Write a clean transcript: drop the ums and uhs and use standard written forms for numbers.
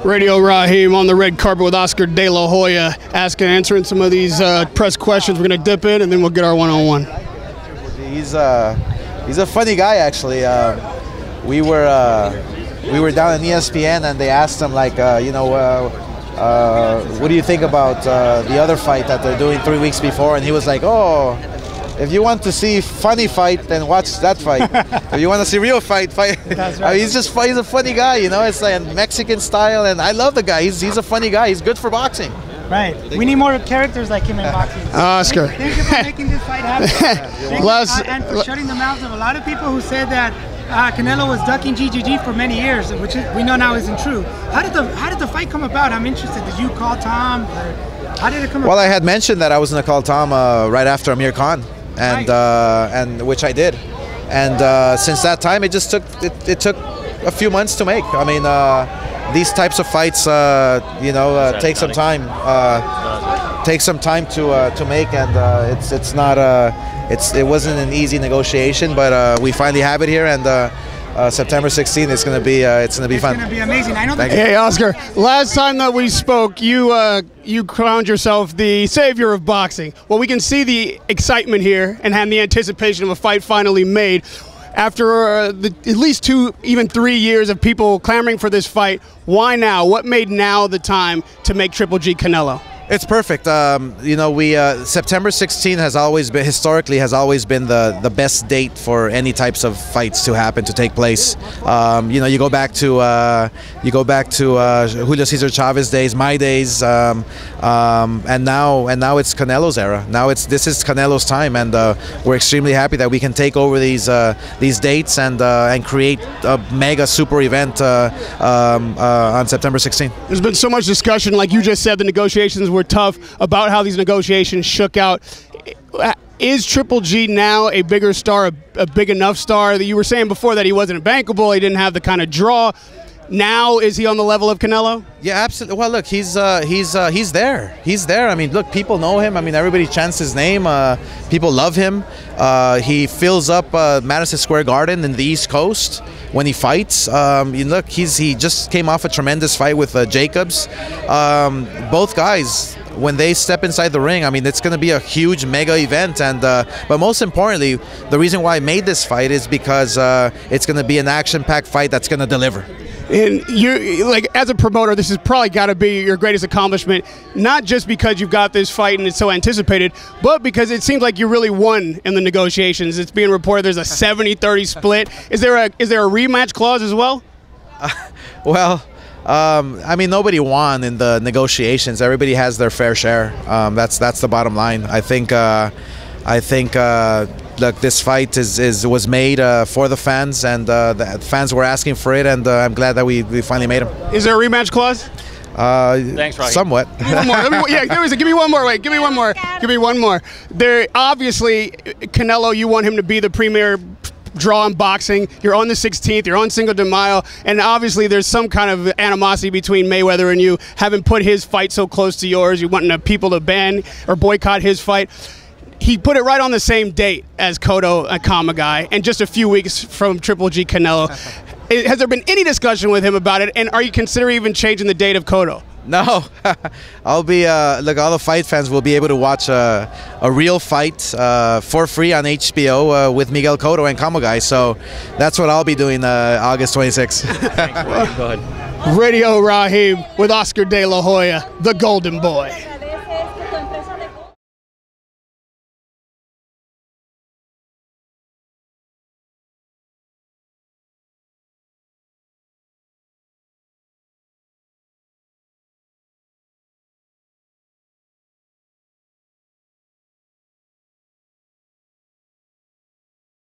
Radio Rahim on the red carpet with Oscar De La Hoya, answering some of these press questions. We're going to dip in and then we'll get our one-on-one. He's a funny guy, actually. We were down in ESPN and they asked him, like, what do you think about the other fight that they're doing 3 weeks before? And he was like, oh, if you want to see funny fight, then watch that fight. If you want to see real fight. That's right. He's a funny guy, you know. It's like Mexican style, and I love the guy. He's a funny guy. He's good for boxing. Right. We need more characters like him in boxing. Oscar. Thank you for making this fight happen. And for shutting the mouths of a lot of people who said that Canelo was ducking GGG for many years, which we know now isn't true. How did the fight come about? I'm interested. Did you call Tom? How did it come about? Well, I had mentioned that I was going to call Tom right after Amir Khan, and which I did. And since that time, it just took a few months to make. I mean, these types of fights, take some time. Take some time to make, and it wasn't an easy negotiation, but we finally have it here, and September 16th it's going to be fun. It's going to be amazing. I know. Hey, Oscar, last time that we spoke, you crowned yourself the savior of boxing. Well, we can see the excitement here and have the anticipation of a fight finally made. After at least 2, even 3 years of people clamoring for this fight, why now? What made now the time to make Triple G Canelo? It's perfect. September 16th has always been, historically, been the best date for any types of fights to happen, to take place. You go back to Julio Cesar Chavez days, my days, and now it's Canelo's era. Now this is Canelo's time, and we're extremely happy that we can take over these dates and create a mega super event on September 16th. There's been so much discussion, like you just said, the negotiations were tough, about how these negotiations shook out. Is Triple G now a bigger star, a big enough star? That you were saying before that he wasn't bankable, he didn't have the kind of draw. Now is he on the level of Canelo? Yeah, absolutely. Well, look, he's there. He's there. I mean, look, people know him. I mean, everybody chants his name. People love him. He fills up Madison Square Garden in the East Coast when he fights. Look, he just came off a tremendous fight with Jacobs. Both guys, when they step inside the ring, I mean, it's going to be a huge mega event. And but most importantly, the reason why I made this fight is because it's going to be an action-packed fight that's going to deliver. And you, like, as a promoter, this has probably got to be your greatest accomplishment, not just because you've got this fight and it's so anticipated, but because it seems like you really won in the negotiations. It's being reported there's a 70-30 split. Is there a rematch clause as well? I mean, nobody won in the negotiations. Everybody has their fair share. That's the bottom line. I think look, this fight was made for the fans, and the fans were asking for it, and I'm glad that we finally made them. Is there a rematch clause? Thanks, Rahim. Somewhat. One more. Yeah, give me one more. Wait, give me one more. Give me one more. There, obviously, Canelo, you want him to be the premier draw in boxing. You're on the 16th. You're on Cinco de Mayo, and obviously there's some kind of animosity between Mayweather and you, having put his fight so close to yours. You wanting people to ban or boycott his fight. He put it right on the same date as Cotto Kamagai, and just a few weeks from Triple G Canelo. Has there been any discussion with him about it, and are you considering even changing the date of Cotto? No. I'll be, look, all the fight fans will be able to watch a real fight for free on HBO with Miguel Cotto and Kamagai, so that's what I'll be doing August 26th. Go ahead. Radio Rahim with Oscar De La Hoya, the Golden Boy.